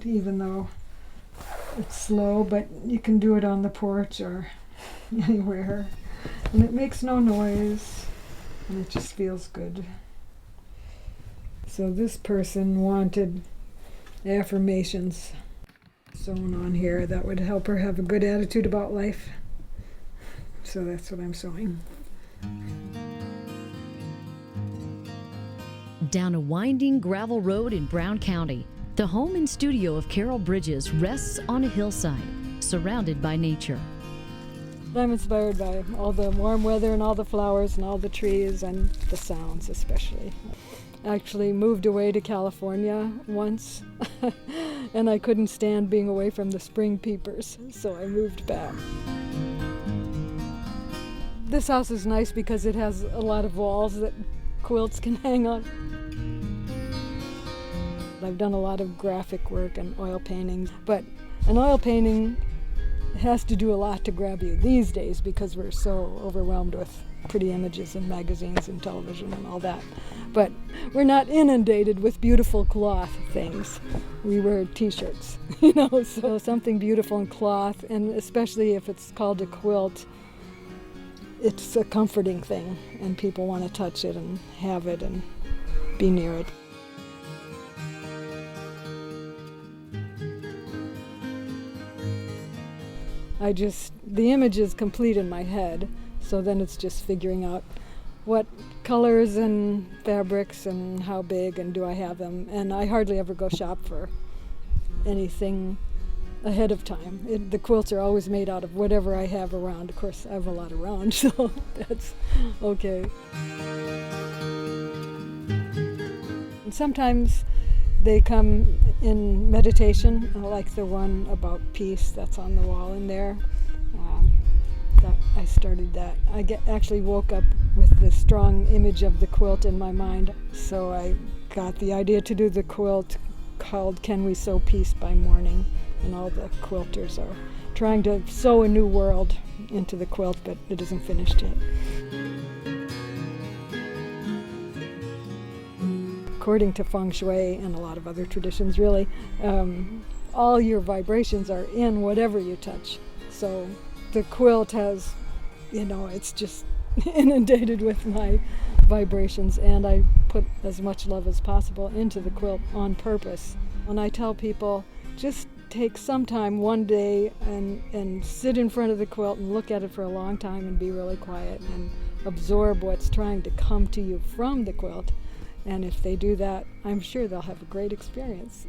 lot, even though it's slow, but you can do it on the porch or anywhere. And it makes no noise, and it just feels good. So this person wanted affirmations sewn on here that would help her have a good attitude about life. So that's what I'm sewing. Down a winding gravel road in Brown County, the home and studio of Carol Bridges rests on a hillside, surrounded by nature. I'm inspired by all the warm weather and all the flowers and all the trees and the sounds especially. I actually moved away to California once and I couldn't stand being away from the spring peepers, so I moved back. This house is nice because it has a lot of walls that quilts can hang on. I've done a lot of graphic work and oil paintings, but an oil painting has to do a lot to grab you these days because we're so overwhelmed with pretty images in magazines and television and all that. But we're not inundated with beautiful cloth things. We wear t-shirts, so something beautiful in cloth, and especially if it's called a quilt, it's a comforting thing, and people want to touch it and have it and be near it. The image is complete in my head, so then it's just figuring out what colors and fabrics and how big and do I have them. And I hardly ever go shop for anything ahead of time. The quilts are always made out of whatever I have around. Of course, I have a lot around, so that's okay. And sometimes they come in meditation, like the one about peace that's on the wall in there. I started that. I actually woke up with this strong image of the quilt in my mind, so I got the idea to do the quilt called Can We Sew Peace by Morning? And all the quilters are trying to sew a new world into the quilt, but it isn't finished yet. According to feng shui and a lot of other traditions, really, all your vibrations are in whatever you touch. So the quilt has, it's just inundated with my vibrations, and I put as much love as possible into the quilt on purpose. When I tell people, just take some time one day and sit in front of the quilt and look at it for a long time and be really quiet and absorb what's trying to come to you from the quilt. And if they do that, I'm sure they'll have a great experience.